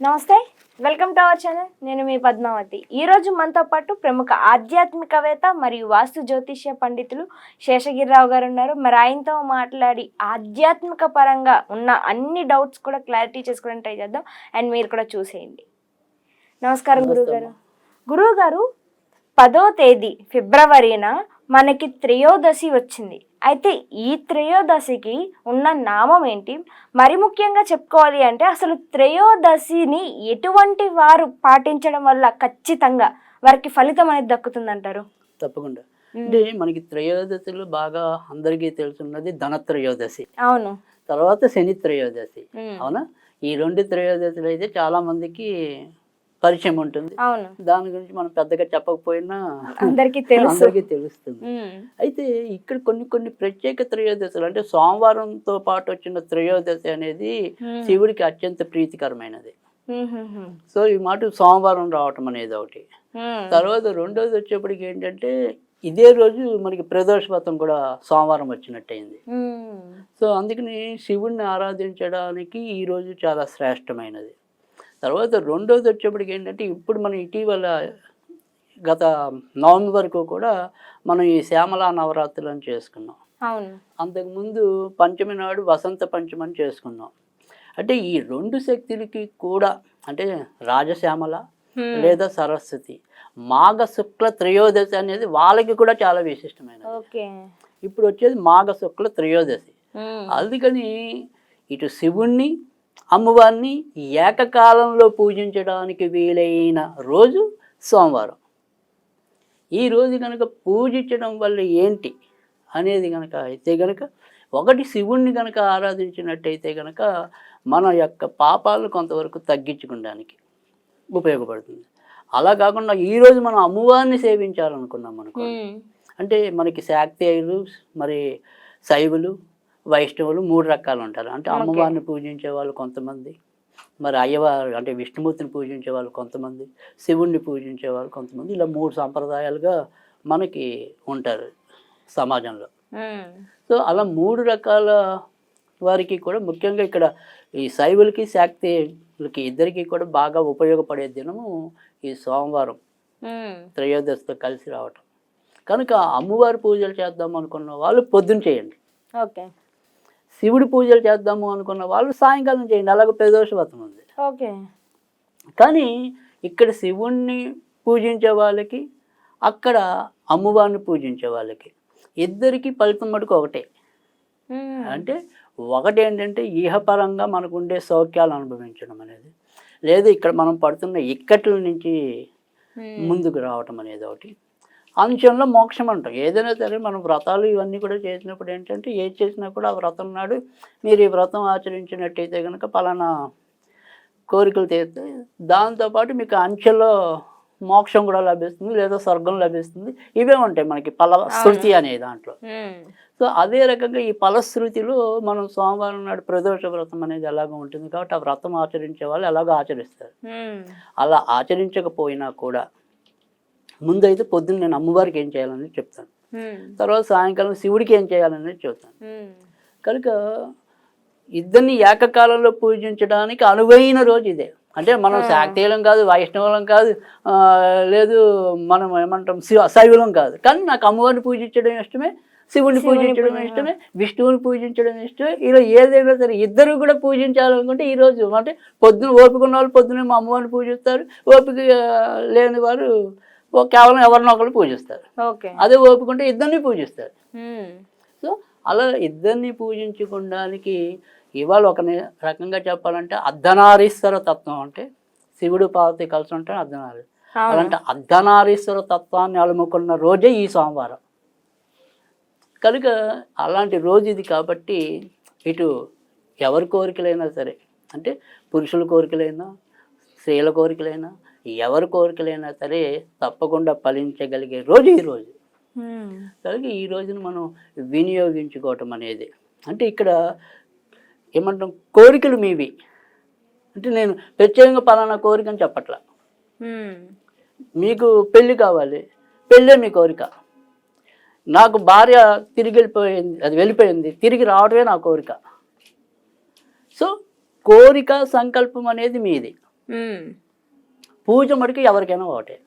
నమస్తే, welcome to our channel. నేను మీ పద్మావతి. ఈరోజు మనతో పాటు ప్రముఖ ఆధ్యాత్మికవేత్త మరియు వాస్తు జ్యోతిష్య పండితులు శేషగిరిరావు గారు ఉన్నారు. మరి ఆయనతో మాట్లాడి ఆధ్యాత్మిక పరంగా ఉన్న అన్ని డౌట్స్ కూడా క్లారిటీ చేసుకోవడానికి ట్రై చేద్దాం. అండ్ మీరు కూడా చూసేయండి. నమస్కారం గురువుగారు. గురువుగారు, 10వ తేదీ ఫిబ్రవరిన మనకి త్రయోదశి వచ్చింది. అయితే ఈ త్రయోదశికి ఉన్న నామం ఏంటి? మరి ముఖ్యంగా చెప్పుకోవాలి అంటే అసలు త్రయోదశిని ఎటువంటి వారు పాటించడం వల్ల ఖచ్చితంగా వారికి ఫలితం అనేది దక్కుతుందంటారు? తప్పకుండా. అంటే మనకి త్రయోదశిలో బాగా అందరికీ తెలుసున్నది ధనత్రయోదశి, అవును, తర్వాత శని త్రయోదశి. అవునా? ఈ రెండు త్రయోదశులు అయితే చాలా మందికి పరిచయం ఉంటుంది. అవును, దాని గురించి మనం పెద్దగా చెప్పకపోయినా అందరికీ తెలుస్తుంది. అయితే ఇక్కడ కొన్ని ప్రత్యేక త్రయోదశులు, అంటే సోమవారంతో పాటు వచ్చిన త్రయోదశి అనేది శివుడికి అత్యంత ప్రీతికరమైనది. సో ఈ మాట సోమవారం రావటం అనేది ఒకటి. తర్వాత రెండోది వచ్చేప్పటికి ఏంటంటే ఇదే రోజు మనకి ప్రదోష వ్రతం కూడా సోమవారం వచ్చినట్టయింది. సో అందుకని శివుణ్ణి ఆరాధించడానికి ఈ రోజు చాలా శ్రేష్టమైనది. తర్వాత రెండోది వచ్చేప్పటికి ఏంటంటే ఇప్పుడు మనం ఇటీవల గత నవంబర్ వరకు కూడా మనం ఈ శ్యామలా నవరాత్రులు అని చేసుకున్నాం. అంతకుముందు పంచమి నాడు వసంత పంచమి అని చేసుకున్నాం. అంటే ఈ రెండు శక్తులకి కూడా, అంటే రాజశ్యామల లేదా సరస్వతి, మాఘ శుక్ల త్రయోదశి అనేది వాళ్ళకి కూడా చాలా విశిష్టమైనది. ఇప్పుడు వచ్చేది మాఘ శుక్ల త్రయోదశి. అందుకని ఇటు శివుణ్ణి అమ్మవారిని ఏకకాలంలో పూజించడానికి వీలైన రోజు సోమవారం. ఈ రోజు కనుక పూజించడం వల్ల ఏంటి అనేది కనుక అయితే కనుక, ఒకటి శివుణ్ణి కనుక ఆరాధించినట్టయితే కనుక మన యొక్క పాపాలను కొంతవరకు తగ్గించుకోవడానికి ఉపయోగపడుతుంది. అలా కాకుండా ఈరోజు మనం అమ్మవారిని సేవించాలనుకున్నాం అనుకో, అంటే మనకి శాక్తేయులు, మరి శైవులు, వైష్ణవులు 3 రకాలు ఉంటారు. అంటే అమ్మవారిని పూజించే వాళ్ళు కొంతమంది, మరి అయ్యవారు అంటే విష్ణుమూర్తిని పూజించే వాళ్ళు కొంతమంది, శివుణ్ణి పూజించే వాళ్ళు కొంతమంది, ఇలా 3 సంప్రదాయాలుగా మనకి ఉంటారు సమాజంలో. సో అలా 3 రకాల వారికి కూడా ముఖ్యంగా ఇక్కడ ఈ శైవులకి శాక్తేయులకి ఇద్దరికి కూడా బాగా ఉపయోగపడే దినము ఈ సోమవారం త్రయోదశితో కలిసి రావటం. కనుక అమ్మవారి పూజలు చేద్దాం అనుకున్న వాళ్ళు పొద్దున చేయండి. ఓకే. శివుడి పూజలు చేద్దాము అనుకున్న వాళ్ళు సాయంకాలం చేయండి. అలాగే ప్రదోష వ్రతం ఉంది. ఓకే. కానీ ఇక్కడ శివుణ్ణి పూజించే వాళ్ళకి, అక్కడ అమ్మవారిని పూజించే వాళ్ళకి ఇద్దరికి ఫలితం మటుకు ఒకటే. అంటే ఒకటి ఏంటంటే ఇహపరంగా మనకు ఉండే సౌఖ్యాలు అనుభవించడం అనేది, లేదు ఇక్కడ మనం పడుతున్న ఇక్కట్ల నుంచి ముందుకు రావటం అనేది ఒకటి. అంశంలో మోక్షం అంటాం. ఏదైనా సరే మనం వ్రతాలు ఇవన్నీ కూడా చేసినప్పుడు ఏంటంటే ఏది చేసినా కూడా ఆ వ్రతం నాడు మీరు ఈ వ్రతం ఆచరించినట్టయితే కనుక పలానా కోరికలు తీరుతాయి, దాంతోపాటు మీకు అంచెలో మోక్షం కూడా లభిస్తుంది, లేదా స్వర్గం లభిస్తుంది. ఇవే ఉంటాయి మనకి ఫలశ్రుతి అనే దాంట్లో. సో అదే రకంగా ఈ ఫలశ్రుతిలో మనం సోమవారం నాడు ప్రదోష వ్రతం అనేది ఎలాగో ఉంటుంది కాబట్టి ఆ వ్రతం ఆచరించే వాళ్ళు ఎలాగో ఆచరిస్తారు. అలా ఆచరించకపోయినా కూడా ముందైతే పొద్దున్న నేను అమ్మవారికి ఏం చేయాలనేది చెప్తాను, తర్వాత సాయంకాలం శివుడికి ఏం చేయాలనేది చెప్తాను. కనుక ఇద్దరిని ఏకకాలంలో పూజించడానికి అనువైన రోజు ఇదే. అంటే మనం శాక్తేయులం కాదు, వైష్ణవులం కాదు, లేదు మనం ఏమంటాం శైవులం కాదు, కానీ నాకు అమ్మవారిని పూజించడం ఇష్టమే, శివుడిని పూజించడం ఇష్టమే, విష్ణువుని పూజించడం ఇష్టమే. ఇలా ఏదైనా సరే ఇద్దరు కూడా పూజించాలనుకుంటే ఈరోజు అంటే పొద్దున ఓపిక ఉన్న వాళ్ళు పొద్దున మా అమ్మవారిని పూజిస్తారు, ఓపిక లేని వారు కేవలం ఎవరినొకరు పూజిస్తారు. అదే ఓపుకుంటే ఇద్దరిని పూజిస్తారు. సో అలా ఇద్దరిని పూజించుకోవడానికి ఇవాళ ఒక రకంగా చెప్పాలంటే అర్ధనారీశ్వర తత్వం, అంటే శివుడు పార్వతి కలిసి ఉంటే అర్ధనారీ, అలాంటి అర్ధనారీశ్వర తత్వాన్ని అలుముకున్న రోజే ఈ సోమవారం. కనుక అలాంటి రోజు ఇది కాబట్టి ఇటు ఎవరి కోరికలైనా సరే, అంటే పురుషుల కోరికలైనా స్త్రీల కోరికలైనా ఎవరి కోరికలైనా సరే తప్పకుండా ఫలించగలిగే రోజు ఈ రోజు. అలాగే ఈ రోజును మనం వినియోగించుకోవటం అనేది, అంటే ఇక్కడ ఏమంటాం కోరికలు మీవి, అంటే నేను ప్రత్యేకంగా పలానా కోరిక అని చెప్పట్లా. మీకు పెళ్ళి కావాలి, పెళ్ళే మీ కోరిక. నాకు భార్య తిరిగి వెళ్ళిపోయింది, తిరిగి రావడమే నా కోరిక. సో కోరిక సంకల్పం అనేది మీది. పూజ మటుకు ఎవరికైనా ఒకటే.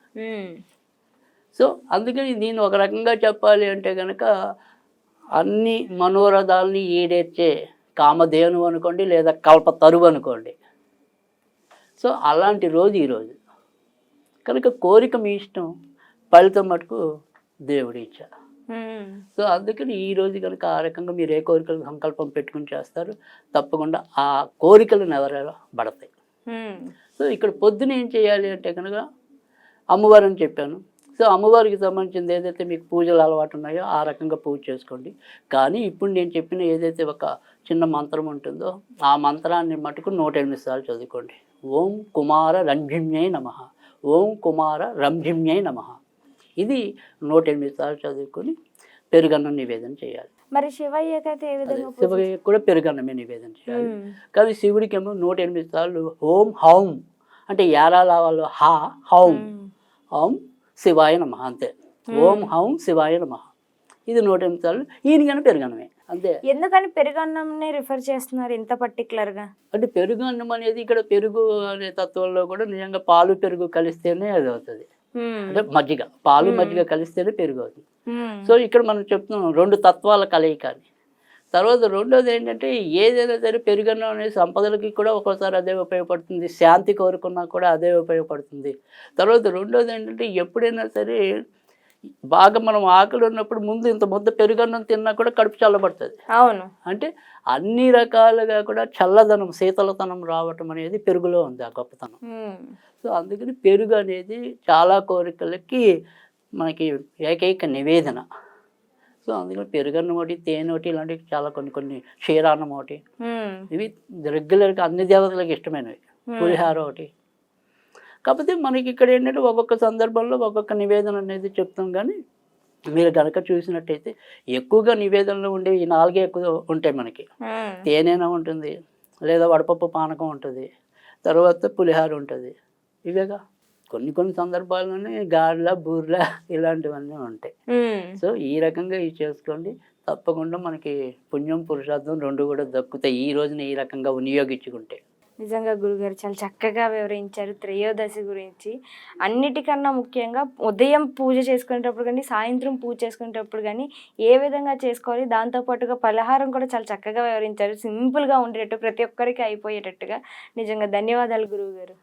సో అందుకని దీన్ని ఒక రకంగా చెప్పాలి అంటే కనుక అన్ని మనోరథాలని ఈడేర్చే కామధేను అనుకోండి, లేదా కల్పతరువు అనుకోండి. సో అలాంటి రోజు ఈరోజు కనుక కోరిక మీ ఇష్టం, ఫలితం మటుకు దేవుడి ఇచ్చ. సో అందుకని ఈ రోజు కనుక ఆ రకంగా మీరు ఏ కోరికలు సంకల్పం పెట్టుకుని చేస్తారు, తప్పకుండా ఆ కోరికలు నెరవేరబడతాయి. సో ఇక్కడ పొద్దున ఏం చేయాలి అంటే కనుక అమ్మవారని చెప్పాను. సో అమ్మవారికి సంబంధించింది ఏదైతే మీకు పూజలు అలవాటు ఉన్నాయో ఆ రకంగా పూజ చేసుకోండి. కానీ ఇప్పుడు నేను చెప్పిన ఏదైతే ఒక చిన్న మంత్రం ఉంటుందో ఆ మంత్రాన్ని మటుకు 108 సార్లు చదువుకోండి. ఓం కుమార రంజిమ్యై నమః, ఓం కుమార రంజిమ్యై నమః. ఇది 108 సార్లు చదువుకొని పెరుగన్నం నివేదన చేయాలి. మరి శివయ్యకైతే ఏ విధంగా శివయ్యకి కూడా పెరుగన్నమే నివేదన చేయాలి. కానీ శివుడికి ఏమో 108 సార్లు ఓం హౌం అంటే యారాలావాలో హా హౌం, హౌం శివాయ నమ అంతే. ఓం హౌం శివాయ నమ. ఇది 108 సార్లు. ఈయనకైనా పెరుగన్నమే అంతే. ఎందుకని పెరుగన్నంని రిఫర్ చేస్తున్నారు ఇంత పర్టికులర్ గా? అంటే పెరుగు అన్నం అనేది ఇక్కడ పెరుగు అనే తత్వంలో కూడా నిజంగా పాలు పెరుగు కలిస్తేనే అది అవుతుంది. అంటే మజ్జిగ, పాలు మజ్జిగ కలిస్తేనే పెరుగు అవుతుంది. సో ఇక్కడ మనం చెప్తున్నాం 2 తత్వాల కలయిక అని. తర్వాత రెండోది ఏంటంటే ఏదైనా సరే పెరుగన్నం అనేది సంపదలకి కూడా ఒక్కోసారి అదే ఉపయోగపడుతుంది, శాంతి కోరుకున్నా కూడా అదే ఉపయోగపడుతుంది. తర్వాత రెండోది ఏంటంటే ఎప్పుడైనా సరే బాగా మనం ఆకలి ఉన్నప్పుడు ముందు ఇంత ముద్ద పెరుగన్నం తిన్నా కూడా కడుపు చల్లబడుతుంది. అవును. అంటే అన్ని రకాలుగా కూడా చల్లదనం, శీతలతనం రావటం అనేది పెరుగులో ఉంది, ఆ గొప్పతనం. సో అందుకని పెరుగు అనేది చాలా కోరికలకి మనకి ఏకైక నివేదన. సో అందుకని పెరుగన్నం ఒకటి, తేనె ఒకటి, ఇలాంటివి చాలా కొన్ని క్షీరాన్నం ఒకటి, ఇవి రెగ్యులర్గా అన్ని దేవతలకు ఇష్టమైనవి. పులిహార ఒకటి. కాకపోతే మనకి ఇక్కడ ఏంటంటే ఒక్కొక్క సందర్భంలో ఒక్కొక్క నివేదన అనేది చెప్తాం. కానీ మీరు కనుక చూసినట్టయితే ఎక్కువగా నివేదనలు ఉండేవి ఈ 4 ఎక్కువ ఉంటాయి మనకి. తేనెన ఉంటుంది, లేదా వడపప్పు పానకం ఉంటుంది, తర్వాత పులిహార ఉంటుంది. ఇవేగా కొన్ని సందర్భాల్లోనే గారెల, బూరెల ఇలాంటివన్నీ ఉంటాయి. సో ఈ రకంగా ఇవి చేసుకోండి. తప్పకుండా మనకి పుణ్యం పురుషార్థం 2 కూడా దక్కుతాయి ఈ రోజున ఈ రకంగా వినియోగించుకుంటే. నిజంగా గురుగారు చాలా చక్కగా వివరించారు త్రయోదశి గురించి. అన్నిటికన్నా ముఖ్యంగా ఉదయం పూజ చేసుకునేటప్పుడు కానీ, సాయంత్రం పూజ చేసుకునేటప్పుడు కానీ ఏ విధంగా చేసుకోవాలి, దాంతోపాటుగా పలహారం కూడా చాలా చక్కగా వివరించారు. సింపుల్గా ఉండేటట్టు, ప్రతి ఒక్కరికి అయిపోయేటట్టుగా. నిజంగా ధన్యవాదాలు గురువుగారు.